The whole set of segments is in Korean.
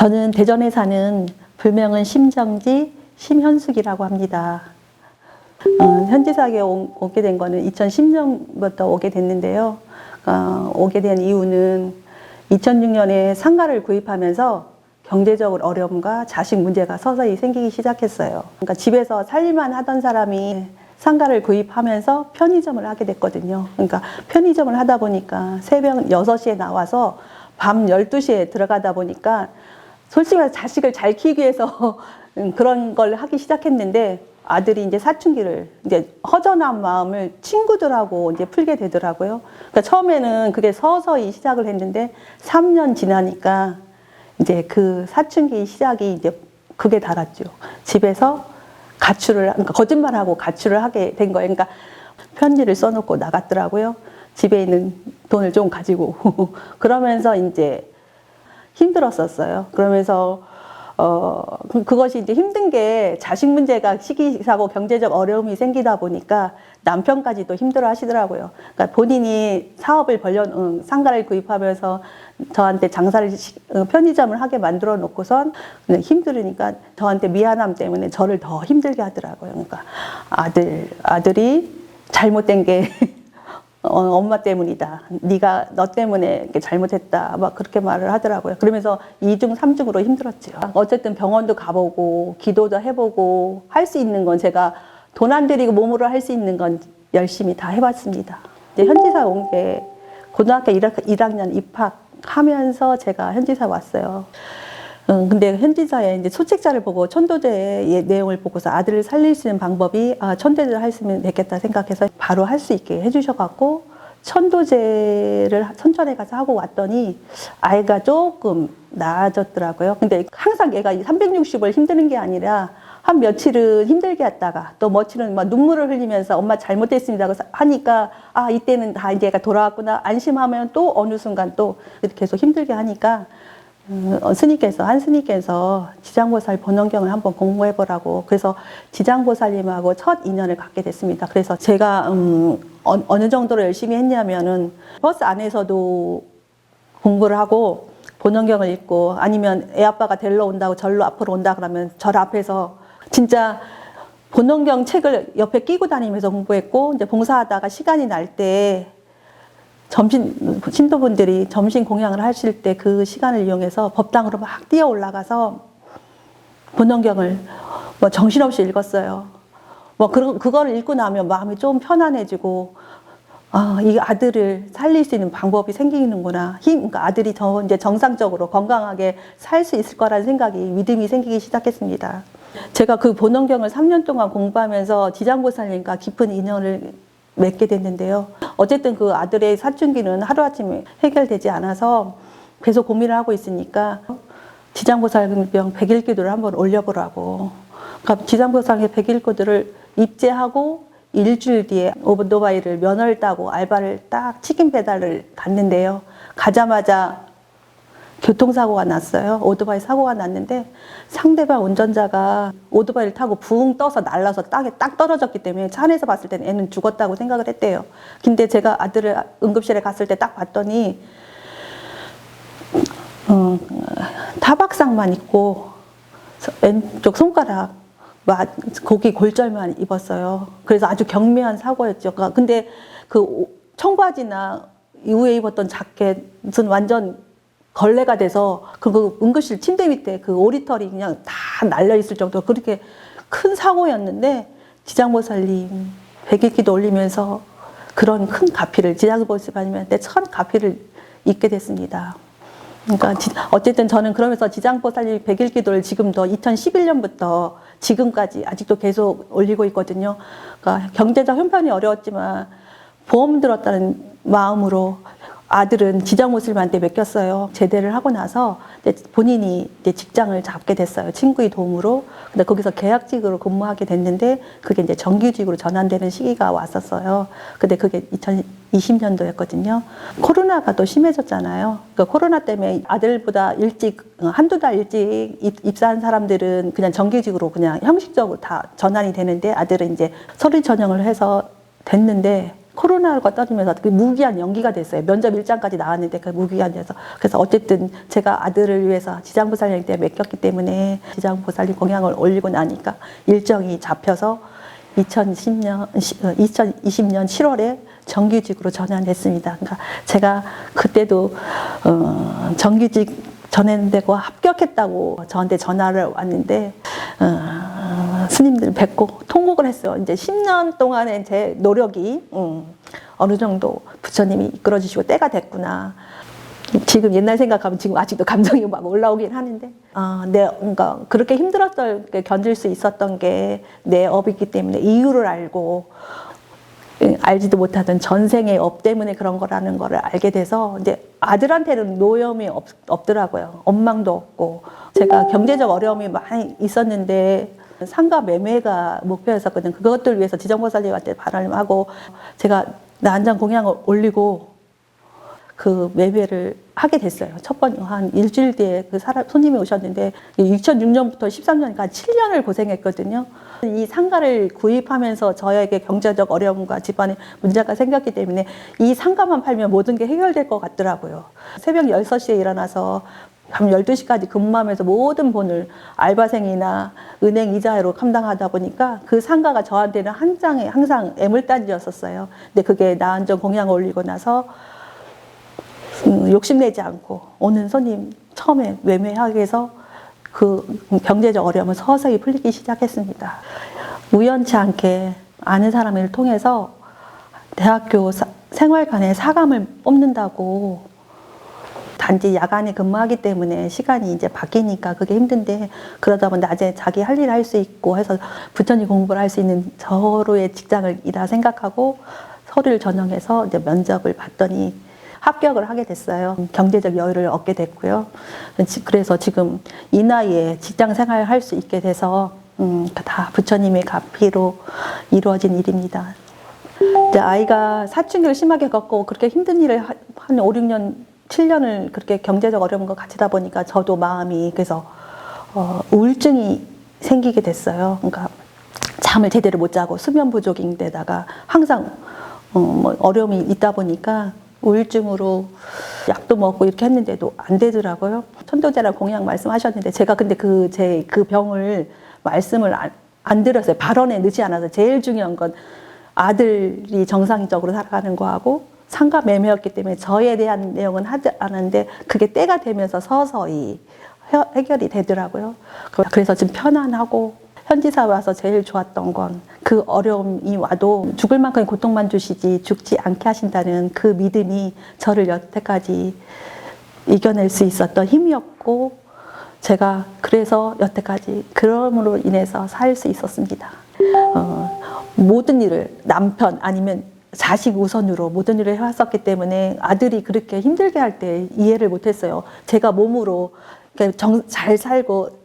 저는 대전에 사는 불명은 심정지 심현숙이라고 합니다. 현지사에 오게 된 거는 2010년부터 오게 됐는데요. 오게 된 이유는 2006년에 상가를 구입하면서 경제적으로 어려움과 자식 문제가 서서히 생기기 시작했어요. 그러니까 집에서 살림만 하던 사람이 상가를 구입하면서 편의점을 하게 됐거든요. 그러니까 편의점을 하다 보니까 새벽 6시에 나와서 밤 12시에 들어가다 보니까 솔직히 말해서 자식을 잘 키우기 위해서 그런 걸 하기 시작했는데 아들이 이제 사춘기를 이제 허전한 마음을 친구들하고 이제 풀게 되더라고요. 그러니까 처음에는 그게 서서히 시작을 했는데 3년 지나니까 이제 그 사춘기 시작이 이제 극에 달았죠. 집에서 그러니까 거짓말하고 가출을 하게 된 거예요. 그러니까 편지를 써놓고 나갔더라고요. 집에 있는 돈을 좀 가지고. 그러면서 이제 힘들었었어요. 그러면서 그것이 이제 힘든 게 자식 문제가 시기사고 경제적 어려움이 생기다 보니까 남편까지도 힘들어 하시더라고요. 그러니까 본인이 사업을 상가를 구입하면서 저한테 편의점을 하게 만들어 놓고선 힘들으니까 저한테 미안함 때문에 저를 더 힘들게 하더라고요. 그러니까 아들이 잘못된 게 엄마 때문이다. 너 때문에 이렇게 잘못했다. 막 그렇게 말을 하더라고요. 그러면서 2중, 3중으로 힘들었죠. 어쨌든 병원도 가보고, 기도도 해보고, 할 수 있는 건 제가 돈 안 들이고 몸으로 할 수 있는 건 열심히 다 해봤습니다. 이제 현지사 온 게 고등학교 1학년 입학하면서 제가 현지사 왔어요. 근데 현지사에 이제 소책자를 보고 천도제의 내용을 보고서 아들을 살릴 수 있는 방법이 천도제를 했으면 됐겠다 생각해서 바로 할 수 있게 해주셔갖고 천도제를 선천에 가서 하고 왔더니 아이가 조금 나아졌더라고요. 근데 항상 얘가 360을 힘드는 게 아니라 한 며칠은 힘들게 했다가 또 며칠은 막 눈물을 흘리면서 엄마 잘못했습니다 하니까 이때는 다 이제 얘가 돌아왔구나 안심하면 또 어느 순간 또 계속 힘들게 하니까 한 스님께서 지장보살 본원경을 한번 공부해보라고 그래서 지장보살님하고 첫 인연을 갖게 됐습니다. 그래서 제가 어느 정도로 열심히 했냐면은 버스 안에서도 공부를 하고 본원경을 읽고 아니면 애 아빠가 데리러 온다고 절로 앞으로 온다 그러면 절 앞에서 진짜 본원경 책을 옆에 끼고 다니면서 공부했고 이제 봉사하다가 시간이 날 때 신도분들이 점심 공양을 하실 때 그 시간을 이용해서 법당으로 막 뛰어 올라가서 본원경을 정신없이 읽었어요. 그거를 읽고 나면 마음이 좀 편안해지고 이 아들을 살릴 수 있는 방법이 생기는구나. 그러니까 아들이 이제 정상적으로 건강하게 살 수 있을 거라는 생각이 믿음이 생기기 시작했습니다. 제가 그 본원경을 3년 동안 공부하면서 지장보살님과 깊은 인연을 맺게 됐는데요. 어쨌든 그 아들의 사춘기는 하루아침에 해결되지 않아서 계속 고민을 하고 있으니까 지장보살병 100일 기도를 한번 올려보라고. 그러니까 지장보살의 100일 기도를 입제하고 일주일 뒤에 오토바이를 면허를 따고 알바를 딱 치킨 배달을 갔는데요. 가자마자 교통사고가 났어요. 오토바이 사고가 났는데 상대방 운전자가 오토바이를 타고 붕 떠서 날라서 땅에 딱 떨어졌기 때문에 차 안에서 봤을 때는 애는 죽었다고 생각을 했대요. 근데 제가 아들을 응급실에 갔을 때 딱 봤더니 타박상만 입고 왼쪽 손가락 거기 골절만 입었어요. 그래서 아주 경미한 사고였죠. 근데 그 청바지나 이후에 입었던 자켓은 완전 걸레가 돼서 그 응급실 침대 밑에 그 오리털이 그냥 다 날려 있을 정도로 그렇게 큰 사고였는데 지장보살님 100일 기도 올리면서 그런 큰 가피를 지장보살님한테 첫 가피를 입게 됐습니다. 그러니까 어쨌든 저는 그러면서 지장보살님 100일 기도를 지금도 2011년부터 지금까지 아직도 계속 올리고 있거든요. 그러니까 경제적 형편이 어려웠지만 보험 들었다는 마음으로 아들은 지장보살님한테 맡겼어요. 제대를 하고 나서 본인이 이제 직장을 잡게 됐어요. 친구의 도움으로. 근데 거기서 계약직으로 근무하게 됐는데 그게 이제 정규직으로 전환되는 시기가 왔었어요. 근데 그게 2020년도였거든요. 코로나가 또 심해졌잖아요. 그러니까 코로나 때문에 아들보다 한두 달 일찍 입사한 사람들은 그냥 정규직으로 그냥 형식적으로 다 전환이 되는데 아들은 이제 서류 전형을 해서 됐는데 코로나가 떨어지면서 그 무기한 연기가 됐어요. 면접 일정까지 나왔는데 그 무기한돼서. 그래서 어쨌든 제가 아들을 위해서 지장보살님 때 맡겼기 때문에 지장보살님 공양을 올리고 나니까 일정이 잡혀서 2020년 7월에 정규직으로 전환했습니다. 그러니까 제가 그때도 정규직 전환되고 합격했다고 저한테 전화를 왔는데 스님들 뵙고 통곡을 했어요. 이제 10년 동안의 제 노력이 어느 정도 부처님이 이끌어 주시고 때가 됐구나. 지금 옛날 생각하면 지금 아직도 감정이 막 올라오긴 하는데 뭔가 그렇게 힘들었을 때 견딜 수 있었던 게 내 업이기 때문에 이유를 알고 알지도 못하던 전생의 업 때문에 그런 거라는 거를 알게 돼서 이제 아들한테는 노여움이 없더라고요. 원망도 없고 제가 경제적 어려움이 많이 있었는데 상가 매매가 목표였었거든요. 그것들 위해서 지정보살님한테 바람하고 제가 난장 공양을 올리고 그 매매를 하게 됐어요. 첫 번 한 일주일 뒤에 그 손님이 오셨는데 2006년부터 13년까지 7년을 고생했거든요. 이 상가를 구입하면서 저에게 경제적 어려움과 집안에 문제가 생겼기 때문에 이 상가만 팔면 모든 게 해결될 것 같더라고요. 새벽 6시에 일어나서 밤 12시까지 근무하면서 모든 돈을 알바생이나 은행 이자로 감당하다 보니까 그 상가가 저한테는 한 장에 항상 애물단지였었어요. 근데 그게 나한정 공양을 올리고 나서 욕심내지 않고 오는 손님 처음에 매매하게 해서 그 경제적 어려움은 서서히 풀리기 시작했습니다. 우연치 않게 아는 사람을 통해서 대학교 생활관에 사감을 뽑는다고 단지 야간에 근무하기 때문에 시간이 이제 바뀌니까 그게 힘든데 그러다 보면 낮에 자기 할 일 할 수 있고 해서 부처님 공부를 할 수 있는 저로의 직장이라 생각하고 서류를 전형해서 이제 면접을 봤더니 합격을 하게 됐어요. 경제적 여유를 얻게 됐고요. 그래서 지금 이 나이에 직장 생활을 할 수 있게 돼서 다 부처님의 가피로 이루어진 일입니다. 이제 아이가 사춘기를 심하게 겪고 그렇게 힘든 일을 한 5, 6년, 7년을 그렇게 경제적 어려움과 같이다 보니까 저도 마음이 그래서 우울증이 생기게 됐어요. 그러니까 잠을 제대로 못 자고 수면 부족인데다가 항상 뭐 어려움이 있다 보니까 우울증으로 약도 먹고 이렇게 했는데도 안 되더라고요. 천도제랑 공양 말씀하셨는데 제가 근데 그 병을 말씀을 안 드렸어요. 발언에 늦지 않아서 제일 중요한 건 아들이 정상적으로 살아가는 거하고 상가 매매였기 때문에 저에 대한 내용은 하지 않았는데 그게 때가 되면서 서서히 해결이 되더라고요. 그래서 지금 편안하고 현지사 와서 제일 좋았던 건 그 어려움이 와도 죽을 만큼의 고통만 주시지 죽지 않게 하신다는 그 믿음이 저를 여태까지 이겨낼 수 있었던 힘이었고 제가 그래서 여태까지 그럼으로 인해서 살 수 있었습니다. 모든 일을 남편 아니면 자식 우선으로 모든 일을 해왔었기 때문에 아들이 그렇게 힘들게 할 때 이해를 못했어요. 제가 몸으로 잘 살고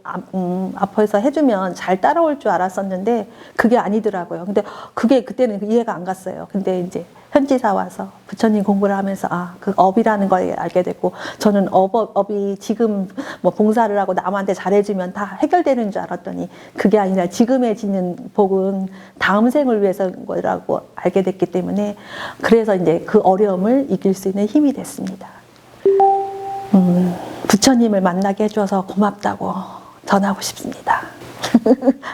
앞에서 해주면 잘 따라올 줄 알았었는데 그게 아니더라고요. 근데 그게 그때는 이해가 안 갔어요. 근데 이제 현지사 와서 부처님 공부를 하면서 그 업이라는 걸 알게 됐고 저는 업이 지금 뭐 봉사를 하고 남한테 잘해주면 다 해결되는 줄 알았더니 그게 아니라 지금에 지는 복은 다음 생을 위해서인 거라고 알게 됐기 때문에 그래서 이제 그 어려움을 이길 수 있는 힘이 됐습니다. 부처님을 만나게 해줘서 고맙다고 전하고 싶습니다.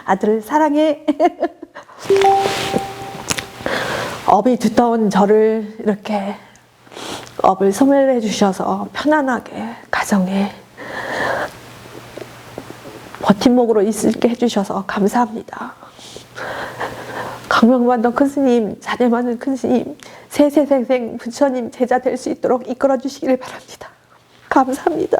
아들 사랑해. 업이 두터운 저를 이렇게 업을 소멸해 주셔서 편안하게 가정에 버팀목으로 있게 해주셔서 감사합니다. 강명반도 큰 스님, 자녀 많은 큰 스님, 세세생생 부처님 제자 될 수 있도록 이끌어 주시기를 바랍니다. 감사합니다.